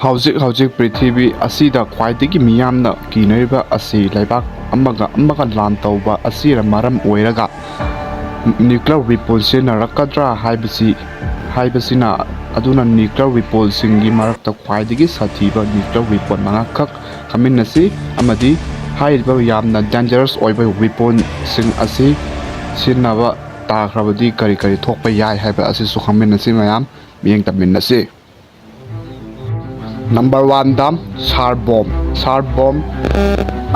ꯍꯧꯖꯤꯛ ꯄ꯭ꯔꯤꯊꯤꯕꯤ ꯑꯁꯤꯗ ꯈ꯭ꯋꯥꯏꯗꯒꯤ ꯃꯤꯌꯥꯝꯅ ꯀꯤꯅꯔꯤꯕ ꯑꯁꯤ ꯂꯩꯕꯥꯛ ꯑꯃꯒ ꯂꯥꯟ ꯇꯧꯕ ꯑꯁꯤꯅ ꯃꯔꯝ ꯑꯣꯏꯔꯒ ꯅ꯭ꯌꯨꯀ꯭ꯂꯤꯌꯔ ꯋꯦꯄꯟ ꯁꯤꯖꯤꯟꯅꯔꯛꯀꯗ꯭ꯔꯥ ꯍꯥꯏꯕꯁꯤꯅ ꯑꯗꯨꯅ ꯅ꯭ꯌꯨꯀ꯭ꯂꯤꯌꯔ ꯋꯦꯄꯟꯁꯤꯡꯒꯤ ꯃꯔꯛꯇ ꯈ꯭ꯋꯥꯏꯗꯒꯤ ꯁꯥꯊꯤꯕ ꯅ꯭ꯌꯨꯀ꯭ꯂꯤꯌꯔ ꯋꯦꯄꯟ ꯃꯉꯥꯈꯛ ꯈꯪꯃꯤꯟꯅꯁꯤ ꯑꯃꯗꯤ ꯍꯥꯏꯔꯤꯕ ꯌꯥꯝꯅ ꯗꯦꯟꯖꯔꯁ ꯑꯣꯏꯕ ꯋꯦꯄꯟꯁꯤꯡ ꯑꯁꯤ ꯁꯤꯖꯤꯟꯅꯕ ꯇꯥꯈ꯭ꯔꯕꯗꯤ ꯀꯔꯤ ꯊꯣꯛꯄ ꯌꯥꯏ ꯍꯥꯏꯕ ꯑꯁꯤꯁꯨ ꯈꯪꯃꯤꯟꯅꯁꯤ ꯃꯌꯥꯝ ꯃꯤꯠꯌꯦꯡ ꯇꯝꯃꯤꯟꯅꯁꯤ꯫ ꯅꯝꯕꯔ 1ꯗ ꯁꯥꯔ ꯕꯣꯝ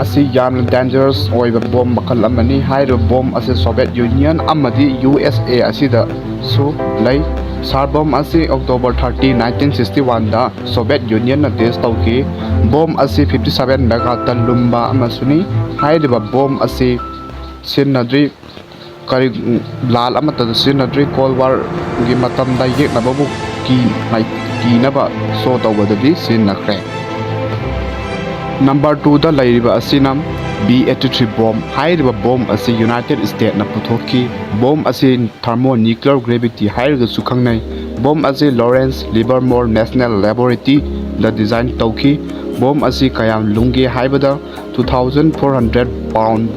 ꯑꯁꯤ ꯌꯥꯝꯅ ꯗꯦꯟꯖꯔꯁ ꯑꯣꯏꯕ ꯕꯣꯝ ꯃꯈꯜ ꯑꯃꯅꯤ꯫ ꯍꯥꯏꯔꯤꯕ ꯕꯣꯝ ꯑꯁꯤ ꯁꯣꯚꯤꯌꯦꯠ ꯌꯨꯅꯤꯌꯟ ꯑꯃꯗꯤ USA ꯑꯁꯤꯗꯁꯨ ꯂꯩ꯫ ꯁꯥꯔ ꯕꯣꯝ ꯑꯁꯤ ꯑꯣꯛꯇꯣꯕꯔ 30, 1961ꯗ ꯁꯣꯚꯤꯌꯦꯠ ꯌꯨꯅꯤꯌꯟꯅ ꯇꯦꯁ ꯇꯧꯈꯤ꯫ ꯕꯣꯝ ꯑꯁꯤ 57 ꯃꯦꯒꯥꯇꯟ ꯂꯨꯝꯕ ꯑꯃꯁꯨꯅꯤ꯫ ꯍꯥꯏꯔꯤꯕ ꯕꯣꯝ ꯑꯁꯤ ꯁꯤꯖꯤꯟꯅꯗ꯭ꯔꯤ ꯂꯥꯟ ꯑꯃꯠꯇꯗ ꯁꯤꯖꯤꯟꯅꯗ꯭ꯔꯤ꯫ ꯀꯣꯜꯗ ꯋꯥꯔꯒꯤ ꯃꯇꯝꯗ ꯌꯦꯛꯅꯕꯕꯨ ꯀꯤꯅꯕ ꯁꯣ ꯇꯧꯕꯗꯗꯤ ꯁꯤꯖꯤꯟꯅꯈ꯭ꯔꯦ꯫ ꯅꯝꯕꯔ 2ꯗ ꯂꯩꯔꯤꯕ ꯑꯁꯤꯅ B-83 ꯕꯣꯝ꯫ ꯍꯥꯏꯔꯤꯕ ꯕꯣꯝ ꯑꯁꯤ ꯌꯨꯅꯥꯏꯇꯦꯠ ꯁ꯭ꯇꯦꯠꯁꯅ ꯄꯨꯊꯣꯛꯈꯤ꯫ ꯕꯣꯝ ꯑꯁꯤ ꯊꯥꯔꯃꯣꯅ꯭ꯌꯨꯀ꯭ꯂꯤꯌꯔ ꯒ꯭ꯔꯦꯚꯤꯇꯤ ꯍꯥꯏꯔꯒꯁꯨ ꯈꯪꯅꯩ꯫ ꯕꯣꯝ ꯑꯁꯤ ꯂꯣꯔꯦꯟꯁ ꯂꯤꯚꯔꯃꯣꯔ ꯅꯦꯁꯅꯦꯜ ꯂꯦꯕꯣꯔꯦꯇꯔꯤꯗ ꯗꯤꯖꯥꯏꯟ ꯇꯧꯈꯤ꯫ ꯕꯣꯝ ꯑꯁꯤ ꯀꯌꯥꯝ ꯂꯨꯝꯒꯦ ꯍꯥꯏꯕꯗ 2,400 ꯄꯥꯎꯟꯗ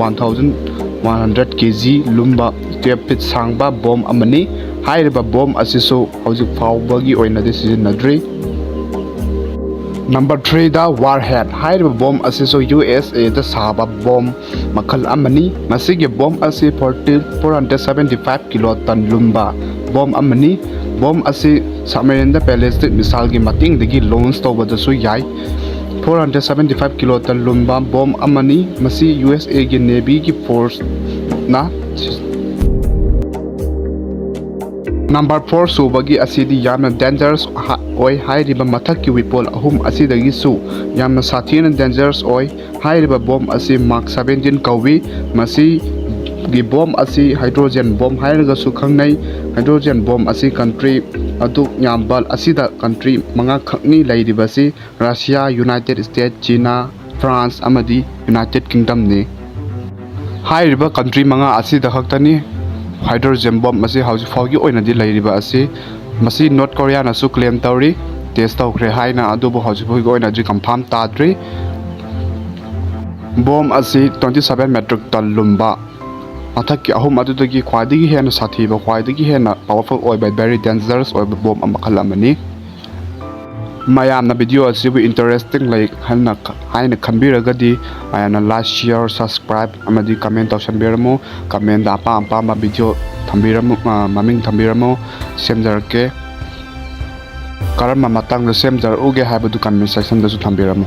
1,100 kg ꯂꯨꯝꯕ 12 ꯐꯤꯠ ꯁꯥꯡꯕ ꯕꯣꯝ ꯑꯃꯅꯤ꯫ ꯍꯥꯏꯔꯤꯕ ꯕꯣꯝ ꯑꯁꯤꯁꯨ ꯍꯧꯖꯤꯛ ꯐꯥꯎꯕꯒꯤ ꯑꯣꯏꯅꯗꯤ ꯁꯤꯖꯤꯟꯅꯗ꯭ꯔꯤ꯫ ꯅꯝꯕꯔ 3ꯗ ꯋꯥꯔꯍꯦꯗ꯫ ꯍꯥꯏꯔꯤꯕ ꯕꯣꯝ ꯑꯁꯤꯁꯨ USAꯗ ꯁꯥꯕ ꯕꯣꯝ ꯃꯈꯜ ꯑꯃꯅꯤ꯫ ꯃꯁꯤꯒꯤ ꯕꯣꯝ ꯑꯁꯤ 475 ꯀꯤꯂꯣꯇꯟ ꯂꯨꯝꯕ ꯕꯣꯝ ꯑꯃꯅꯤ꯫ ꯕꯣꯝ ꯑꯁꯤ ꯁꯕꯃꯦꯔꯤꯟꯗ ꯕꯦꯂꯤꯁꯇꯤꯛ ꯃꯤꯁꯥꯏꯜꯒꯤ ꯃꯇꯦꯡꯗꯒꯤ ꯂꯣꯟꯆ ꯇꯧꯕꯗꯁꯨ ꯌꯥꯏ꯫ 475 ꯀꯤꯂꯣꯇꯟ ꯂꯨꯝꯕ ꯕꯣꯝ ꯑꯃꯅꯤ꯫ ꯃꯁꯤ USAꯒꯤ ꯅꯦꯚꯤꯒꯤ ꯐꯣꯔꯁꯅ ꯅꯝꯕꯔ 4 ꯁꯨꯕꯒꯤ ꯑꯁꯤꯗꯤ ꯌꯥꯝꯅ ꯗꯦꯟꯖꯔꯁ ꯑꯣꯏ꯫ ꯍꯥꯏꯔꯤꯕ ꯃꯊꯛꯀꯤ ꯋꯦꯄꯟ ꯑꯍꯨꯝ ꯑꯁꯤꯗꯒꯤꯁꯨ ꯌꯥꯝꯅ ꯁꯥꯊꯤꯅ ꯗꯦꯟꯖꯔꯁ ꯑꯣꯏ꯫ ꯍꯥꯏꯔꯤꯕ ꯕꯣꯝ ꯑꯁꯤ ꯃꯥꯔꯛ 17 ꯀꯧꯏ꯫ ꯃꯁꯤꯒꯤ ꯕꯣꯝ ꯑꯁꯤ ꯍꯥꯏꯗ꯭ꯔꯣꯖꯦꯟ ꯕꯣꯝ ꯍꯥꯏꯔꯒꯁꯨ ꯈꯪꯅꯩ꯫ ꯍꯥꯏꯗ꯭ꯔꯣꯖꯦꯟ ꯕꯣꯝ ꯑꯁꯤ ꯀꯟꯇ꯭ꯔꯤ ꯑꯗꯨꯛ ꯌꯥꯝꯕ ꯑꯁꯤꯗ ꯀꯟꯇ꯭ꯔꯤ 5 ꯈꯛꯅꯤ ꯂꯩꯔꯤꯕꯁꯤ: Russia, united states, China, France ꯑꯃꯗꯤ ꯌꯨꯅꯥꯏꯇꯦꯠ ꯀꯤꯡꯗꯝꯅꯤ꯫ ꯍꯥꯏꯔꯤꯕ ꯀꯟꯇ꯭ꯔꯤ 5 ꯑꯁꯤꯗ ꯈꯛꯇꯅꯤ ꯍꯥꯏꯗ꯭ꯔꯣꯖꯦꯟ ꯕꯣꯝ ꯑꯁꯤ ꯍꯧꯖꯤꯛ ꯐꯥꯎꯒꯤ ꯑꯣꯏꯅꯗꯤ ꯂꯩꯔꯤꯕ ꯑꯁꯤ꯫ ꯃꯁꯤ ꯅꯣꯔꯊ ꯀꯣꯔꯤꯌꯥꯅꯁꯨ ꯀ꯭ꯂꯦꯝ ꯇꯧꯔꯤ ꯇꯦꯁ ꯇꯧꯈ꯭ꯔꯦ ꯍꯥꯏꯅ, ꯑꯗꯨꯕꯨ ꯍꯧꯖꯤꯛ ꯐꯥꯎꯒꯤ ꯑꯣꯏꯅꯗꯤ ꯀꯟꯐꯥꯔꯝ ꯇꯥꯗ꯭ꯔꯤ꯫ ꯕꯣꯝ ꯑꯁꯤ 27 ꯃꯦꯇ꯭ꯔꯤꯛ ꯇꯟ ꯂꯨꯝꯕ ꯃꯊꯛꯀꯤ ꯑꯍꯨꯝ ꯑꯗꯨꯗꯒꯤ ꯈ꯭ꯋꯥꯏꯗꯒꯤ ꯍꯦꯟꯅ ꯁꯥꯊꯤꯕ, ꯈ꯭ꯋꯥꯏꯗꯒꯤ ꯍꯦꯟꯅ ꯄꯥꯋꯔꯐꯨꯜ ꯑꯣꯏꯕ, ꯚꯦꯔꯤ ꯗꯦꯟꯖꯔꯁ ꯑꯣꯏꯕ ꯕꯣꯝ ꯃꯈꯜ ꯑꯃꯅꯤ꯫ ꯃꯌꯥꯝꯅ ꯚꯤꯗꯤꯑꯣ ꯑꯁꯤꯕꯨ ꯏꯟꯇꯔꯦꯁꯇꯤꯡ ꯂꯩ ꯍꯥꯏꯅ ꯈꯟꯕꯤꯔꯒꯗꯤ ꯃꯌꯥꯝꯅ ꯂꯥꯏꯛ, ꯁꯤꯌꯔ, ꯁꯕꯁꯀ꯭ꯔꯥꯏꯕ ꯑꯃꯗꯤ ꯀꯃꯦꯟ ꯇꯧꯁꯟꯕꯤꯔꯝꯃꯨ꯫ ꯀꯃꯦꯟꯗ ꯑꯄꯥꯝꯕ ꯚꯤꯗꯤꯑꯣ ꯊꯝꯕꯤꯔꯝꯃꯨ, ꯃꯃꯤꯡ ꯊꯝꯕꯤꯔꯝꯃꯨ, ꯁꯦꯝꯖꯔꯛꯀꯦ꯫ ꯀꯔꯝꯕ ꯃꯇꯥꯡꯗ ꯁꯦꯝꯖꯔꯛꯎꯒꯦ ꯍꯥꯏꯕꯗꯨ ꯀꯃꯦꯟ ꯁꯦꯛꯁꯟꯗꯁꯨ ꯊꯝꯕꯤꯔꯝꯃꯨ꯫